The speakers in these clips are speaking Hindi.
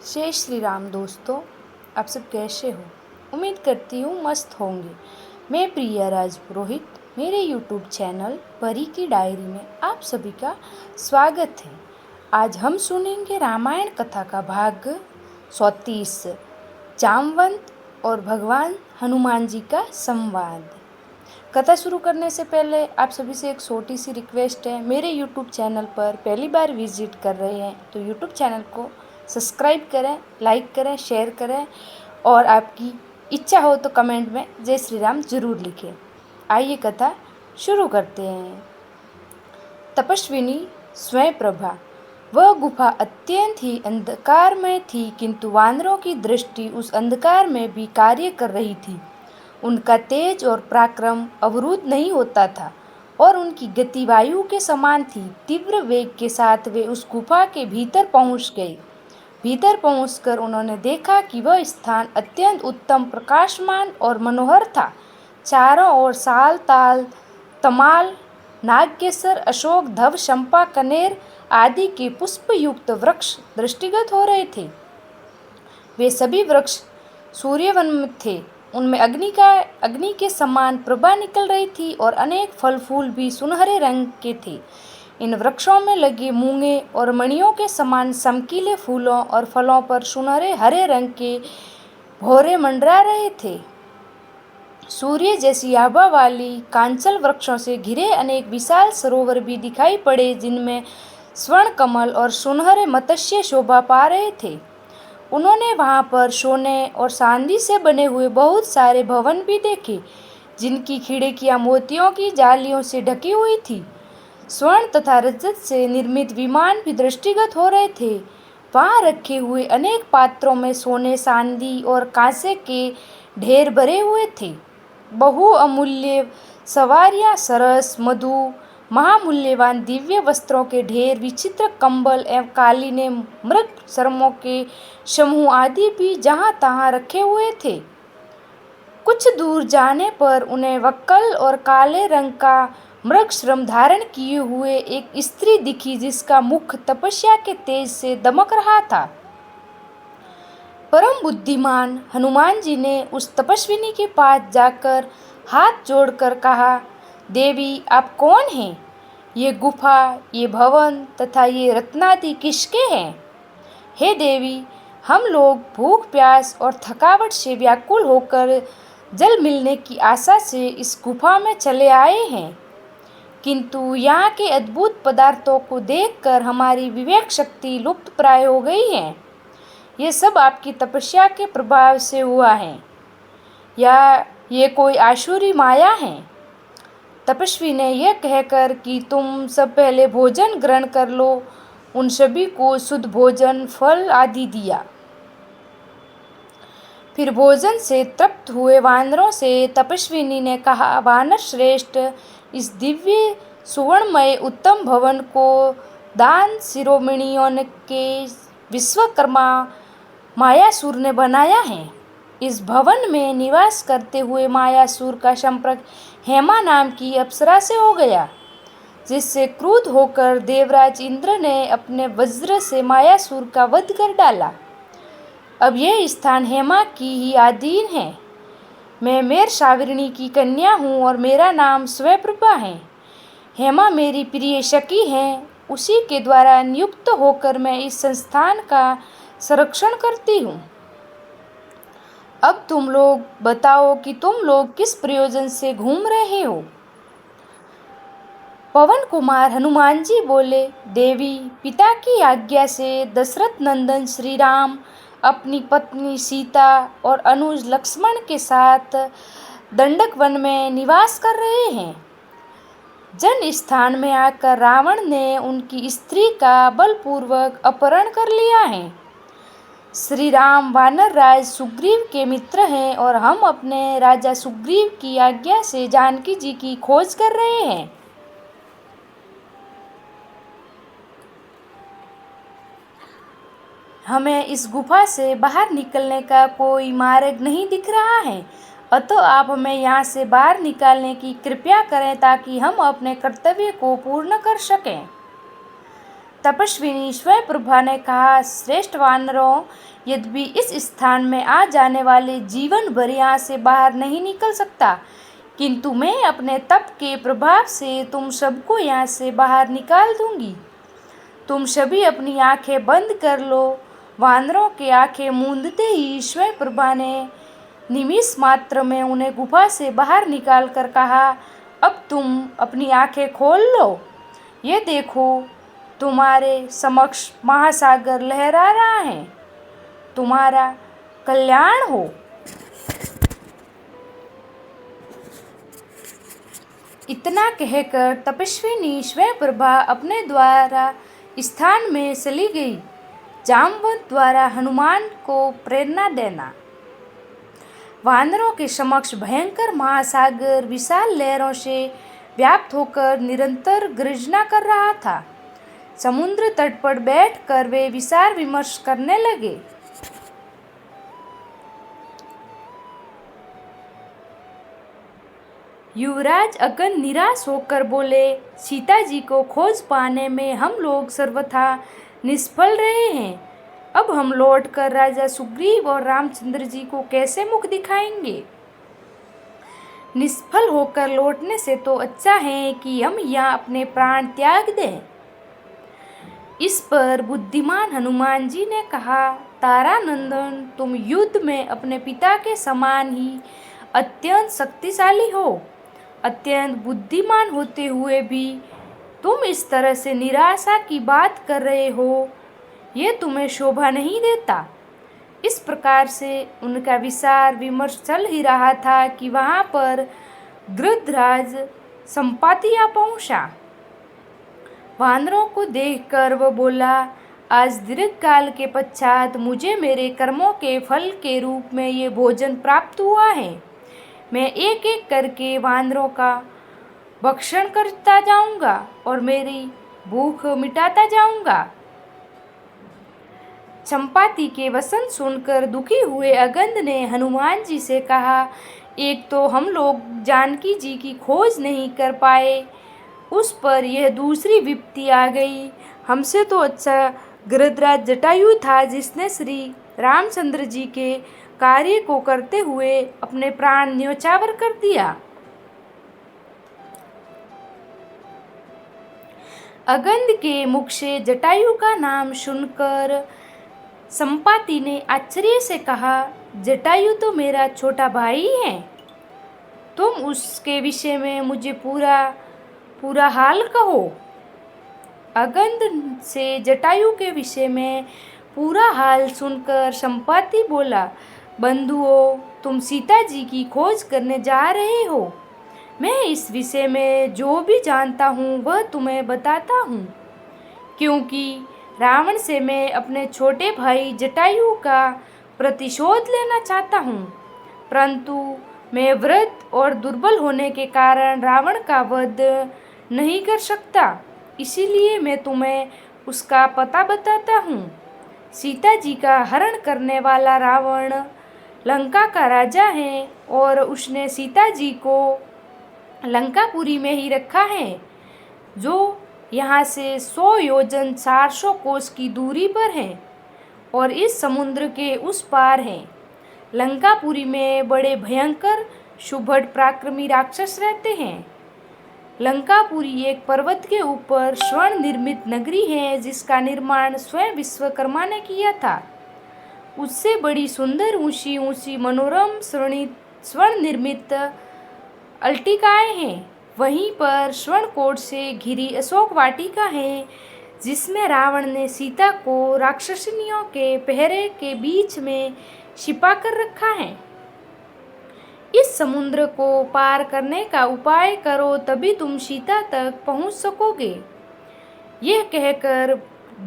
जय श्री राम दोस्तों। आप सब कैसे हो? उम्मीद करती हूँ मस्त होंगे। मैं प्रिया राजपुरोहित, मेरे यूट्यूब चैनल परी की डायरी में आप सभी का स्वागत है। आज हम सुनेंगे रामायण कथा का भाग 34, जामवंत और भगवान हनुमान जी का संवाद। कथा शुरू करने से पहले आप सभी से एक छोटी सी रिक्वेस्ट है। मेरे यूट्यूब चैनल पर पहली बार विजिट कर रहे हैं तो यूट्यूब चैनल को सब्सक्राइब करें, लाइक करें, शेयर करें और आपकी इच्छा हो तो कमेंट में जय श्री राम जरूर लिखें। आइए कथा शुरू करते हैं। तपस्विनी स्वयं प्रभा। वह गुफा अत्यंत ही अंधकारमय थी, किंतु वानरों की दृष्टि उस अंधकार में भी कार्य कर रही थी। उनका तेज और पराक्रम अवरुद्ध नहीं होता था और उनकी गति वायु के समान थी। तीव्र वेग के साथ वे उस गुफा के भीतर पहुंच गए। भीतर पहुंचकर उन्होंने देखा कि वह स्थान अत्यंत उत्तम, प्रकाशमान और मनोहर था। चारों ओर साल, ताल, तमाल, नागकेसर, अशोक, धव, चंपा, कनेर आदि के पुष्पयुक्त वृक्ष दृष्टिगत हो रहे थे। वे सभी वृक्ष सूर्यवन में थे। उनमें अग्नि के समान प्रभा निकल रही थी और अनेक फल फूल भी सुनहरे रंग के थे। इन वृक्षों में लगे मूंगे और मणियों के समान चमकीले फूलों और फलों पर सुनहरे हरे रंग के भौरे मंडरा रहे थे। सूर्य जैसी आभा वाली कांचल वृक्षों से घिरे अनेक विशाल सरोवर भी दिखाई पड़े, जिनमें स्वर्ण कमल और सुनहरे मत्स्य शोभा पा रहे थे। उन्होंने वहां पर सोने और चांदी से बने हुए बहुत सारे भवन भी देखे, जिनकी खिड़कियां मोतियों की जालियों से ढकी हुई थी। स्वर्ण तथा रजत से निर्मित विमान भी दृष्टिगत हो रहे थे। वहां रखे हुए अनेक पात्रों में सोने, चांदी और कांसे के ढेर भरे हुए थे। बहुअमूल्य सवारियां, सरस, मधु, महामूल्यवान दिव्य वस्त्रों के ढेर, विचित्र कंबल एवं कालीने, मृग चर्मों के समूह आदि भी जहां तहां रखे हुए थे। कुछ दूर जाने पर उन्हें वक्कल और काले रंग का मृग श्रम धारण किए हुए एक स्त्री दिखी, जिसका मुख तपस्या के तेज से दमक रहा था। परम बुद्धिमान हनुमान जी ने उस तपस्विनी के पास जाकर हाथ जोड़कर कहा, देवी, आप कौन हैं? ये गुफा, ये भवन तथा ये रत्नादि किसके हैं? हे देवी, हम लोग भूख, प्यास और थकावट से व्याकुल होकर जल मिलने की आशा से इस गुफा में चले आए हैं, किंतु यहाँ के अद्भुत पदार्थों को देखकर हमारी विवेक शक्ति लुप्त प्राय हो गई है। ये सब आपकी तपस्या के प्रभाव से हुआ है या ये कोई आसुरी माया है? तपस्वी ने यह कहकर कि तुम सब पहले भोजन ग्रहण कर लो, उन सभी को शुद्ध भोजन, फल आदि दिया। फिर भोजन से तृप्त हुए वानरों से तपस्विनी ने कहा, वानर श्रेष्ठ, इस दिव्य सुवर्णमय उत्तम भवन को दान शिरोमणियों के विश्वकर्मा मायासुर ने बनाया है। इस भवन में निवास करते हुए मायासुर का संपर्क हेमा नाम की अप्सरा से हो गया, जिससे क्रुद्ध होकर देवराज इंद्र ने अपने वज्र से मायासुर का वध कर डाला। अब यह स्थान हेमा की ही अधीन है। मैं मेर सावरिणी की कन्या हूँ और मेरा नाम स्वयंप्रभा है। हेमा मेरी प्रिय सखी है, उसी के द्वारा नियुक्त होकर मैं इस संस्थान का संरक्षण करती हूँ। अब तुम लोग बताओ कि तुम लोग किस प्रयोजन से घूम रहे हो? पवन कुमार हनुमान जी बोले, देवी, पिता की आज्ञा से दशरथ नंदन श्री राम अपनी पत्नी सीता और अनुज लक्ष्मण के साथ दंडक वन में निवास कर रहे हैं। जन स्थान में आकर रावण ने उनकी स्त्री का बलपूर्वक अपहरण कर लिया है। श्री राम वानर राज सुग्रीव के मित्र हैं और हम अपने राजा सुग्रीव की आज्ञा से जानकी जी की खोज कर रहे हैं। हमें इस गुफा से बाहर निकलने का कोई मार्ग नहीं दिख रहा है, अतः आप हमें यहाँ से बाहर निकालने की कृपया करें ताकि हम अपने कर्तव्य को पूर्ण कर सकें। तपस्विनी स्वयंप्रभा ने कहा, श्रेष्ठ वानरों, यद्यपि इस स्थान में आ जाने वाले जीवन भर यहाँ से बाहर नहीं निकल सकता, किंतु मैं अपने तप के प्रभाव से तुम सबको यहाँ से बाहर निकाल दूंगी। तुम सभी अपनी आंखें बंद कर लो। वानरों की आंखें मूंदते ही स्वयंप्रभा ने निमिष मात्र में उन्हें गुफा से बाहर निकाल कर कहा, अब तुम अपनी आंखें खोल लो। ये देखो, तुम्हारे समक्ष महासागर लहरा रहा है। तुम्हारा कल्याण हो। इतना कहकर तपस्विनी स्वयंप्रभा अपने द्वारा स्थान में चली गई। जामवंत द्वारा हनुमान को प्रेरणा देना। वानरों के समक्ष भयंकर महासागर विशाल लहरों से व्याप्त होकर निरंतर गर्जना कर रहा था। समुद्र तट पर बैठकर वे विचार विमर्श करने लगे। युवराज अगन निराश होकर बोले, सीता जी को खोज पाने में हम लोग सर्वथा निष्फल रहे हैं। अब हम लौटकर राजा सुग्रीव और रामचंद्र जी को कैसे मुख दिखाएंगे? निष्फल होकर लौटने से तो अच्छा है कि हम यहाँ अपने प्राण त्याग दें। इस पर बुद्धिमान हनुमान जी ने कहा, तारानंदन, तुम युद्ध में अपने पिता के समान ही अत्यंत शक्तिशाली हो। अत्यंत बुद्धिमान होते हुए भी तुम इस तरह से निराशा की बात कर रहे हो, ये तुम्हें शोभा नहीं देता। इस प्रकार से उनका विचार विमर्श चल ही रहा था कि वहाँ पर गृद्धराज संपाति आ पहुँचा। वानरों को देखकर वह बोला, आज दीर्घकाल के पश्चात मुझे मेरे कर्मों के फल के रूप में ये भोजन प्राप्त हुआ है। मैं एक एक करके वानरों का भक्षण करता जाऊंगा और मेरी भूख मिटाता जाऊंगा। चंपाति के वचन सुनकर दुखी हुए अगंध ने हनुमान जी से कहा, एक तो हम लोग जानकी जी की खोज नहीं कर पाए, उस पर यह दूसरी विपत्ति आ गई। हमसे तो अच्छा गृद्धराज जटायु था, जिसने श्री रामचंद्र जी के कार्य को करते हुए अपने प्राण न्योछावर कर दिया। अगंध के मुख से जटायु का नाम सुनकर संपाति ने आश्चर्य से कहा, जटायु तो मेरा छोटा भाई है। तुम उसके विषय में मुझे पूरा हाल कहो। अगंध से जटायु के विषय में पूरा हाल सुनकर संपाति बोला, बंधुओं, तुम सीता जी की खोज करने जा रहे हो। मैं इस विषय में जो भी जानता हूँ वह तुम्हें बताता हूँ, क्योंकि रावण से मैं अपने छोटे भाई जटायु का प्रतिशोध लेना चाहता हूँ, परंतु मैं वृद्ध और दुर्बल होने के कारण रावण का वध नहीं कर सकता। इसीलिए मैं तुम्हें उसका पता बताता हूँ। सीता जी का हरण करने वाला रावण लंका का राजा है और उसने सीता जी को लंकापुरी में ही रखा है, जो यहाँ से 100 योजन 400 कोस की दूरी पर है और इस समुद्र के उस पार है। लंकापुरी में बड़े भयंकर सुभट पराक्रमी राक्षस रहते हैं। लंकापुरी एक पर्वत के ऊपर स्वर्ण निर्मित नगरी है, जिसका निर्माण स्वयं विश्वकर्मा ने किया था। उससे बड़ी सुंदर ऊंची ऊंची मनोरम स्वर्ण निर्मित अल्टिकाएं हैं। वहीं पर स्वर्णकोट से घिरी अशोक वाटिका है, जिसमें रावण ने सीता को राक्षसिनियों के पहरे के बीच में छिपा कर रखा है। इस समुद्र को पार करने का उपाय करो, तभी तुम सीता तक पहुंच सकोगे। यह कहकर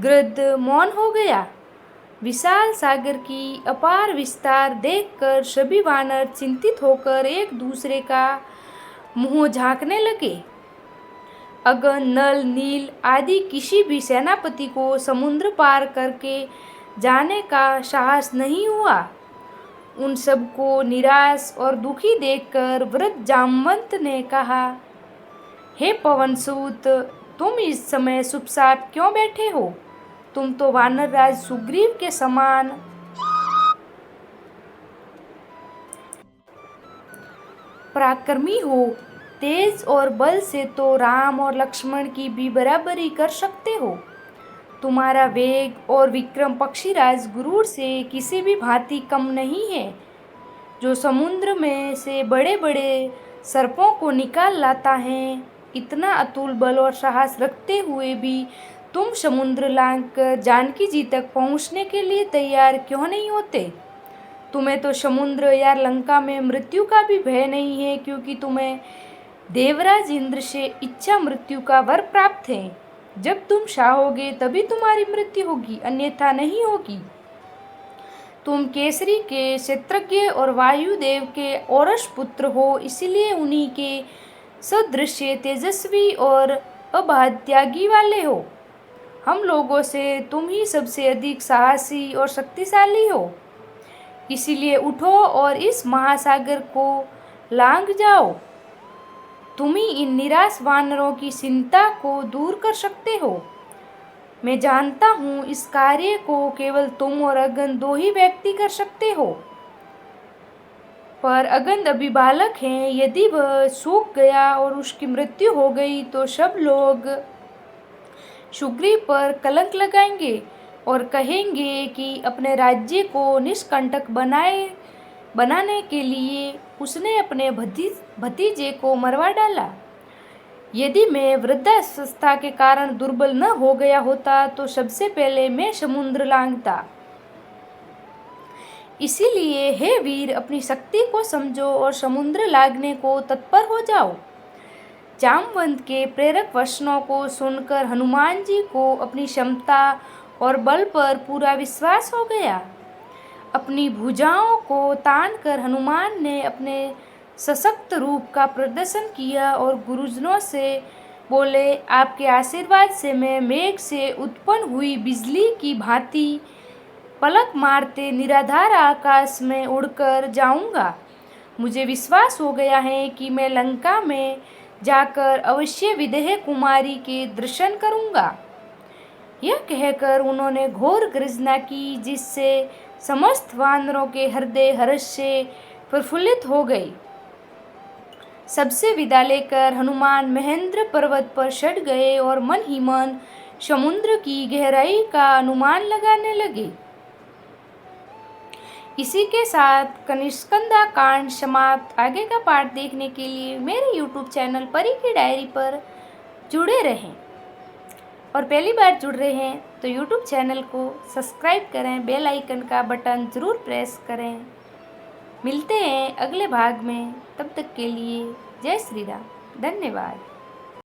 गृद्ध मौन हो गया। विशाल सागर की अपार विस्तार देखकर सभी वानर चिंतित होकर एक दूसरे का मुंह झांकने लगे। अगन, नल, नील आदि किसी भी सेनापति को समुद्र पार करके जाने का साहस नहीं हुआ। उन सबको निराश और दुखी देखकर वृद्ध जामवंत ने कहा, हे पवनसूत, तुम इस समय चुपचाप क्यों बैठे हो? तुम तो वानर राज सुग्रीव के समान पराक्रमी हो। तेज और बल से तो राम और लक्ष्मण की भी बराबरी कर सकते हो। तुम्हारा वेग और विक्रम पक्षीराज गुरूर से किसी भी भांति कम नहीं है। जो समुद्र में से बड़े बड़े सर्पों को निकाल लाता है, इतना अतुल बल और साहस रखते हुए भी तुम समुद्र लांघकर जानकी जी तक पहुंचने के लिए तैयार क्यों नहीं होते? तुम्हें तो समुद्र या लंका में मृत्यु का भी भय नहीं है, क्योंकि तुम्हें देवराज इंद्र से इच्छा मृत्यु का वर प्राप्त है। जब तुम चाहोगे तभी तुम्हारी मृत्यु होगी, अन्यथा नहीं होगी। तुम केसरी के क्षेत्रज्ञ और वायुदेव के औरस पुत्र हो, इसलिए उन्हीं के सदृश तेजस्वी और अबाध त्यागी वाले हो। हम लोगों से तुम ही सबसे अधिक साहसी और शक्तिशाली हो। इसीलिए उठो और इस महासागर को लांघ जाओ। तुम ही इन निराश वानरों की चिंता को दूर कर सकते हो। मैं जानता हूँ इस कार्य को केवल तुम और अगन दो ही व्यक्ति कर सकते हो, पर अगन अभी बालक है। यदि वह सूख गया और उसकी मृत्यु हो गई तो सब लोग सुग्रीव पर कलंक लगाएंगे और कहेंगे कि अपने राज्य को निष्कंटक बनाने के लिए उसने अपने भतीजे को मरवा डाला। यदि मैं वृद्धावस्था के कारण दुर्बल न हो गया होता तो सबसे पहले मैं समुद्र लांघता। इसीलिए हे वीर, अपनी शक्ति को समझो और समुद्र लांघने को तत्पर हो जाओ। जामवंत के प्रेरक वचनों को सुनकर हनुमान जी को अपनी क्षमता और बल पर पूरा विश्वास हो गया। अपनी भुजाओं को तानकर हनुमान ने अपने सशक्त रूप का प्रदर्शन किया और गुरुजनों से बोले, आपके आशीर्वाद से मैं मेघ से उत्पन्न हुई बिजली की भांति पलक मारते निराधार आकाश में उड़कर जाऊंगा। मुझे विश्वास हो गया है कि मैं लंका में जाकर अवश्य विदेह कुमारी के दर्शन करूंगा। यह कहकर उन्होंने घोर गर्जना की, जिससे समस्त वानरों के हृदय हर्ष से प्रफुल्लित हो गई। सबसे विदा लेकर हनुमान महेंद्र पर्वत पर चढ़ गए और मन ही मन समुद्र की गहराई का अनुमान लगाने लगे। इसी के साथ कनिष्कंधा कांड समाप्त। आगे का पार्ट देखने के लिए मेरे YouTube चैनल परी की डायरी पर जुड़े रहें, और पहली बार जुड़ रहे हैं तो YouTube चैनल को सब्सक्राइब करें, बेल आइकन का बटन ज़रूर प्रेस करें। मिलते हैं अगले भाग में, तब तक के लिए जय श्री राम, धन्यवाद।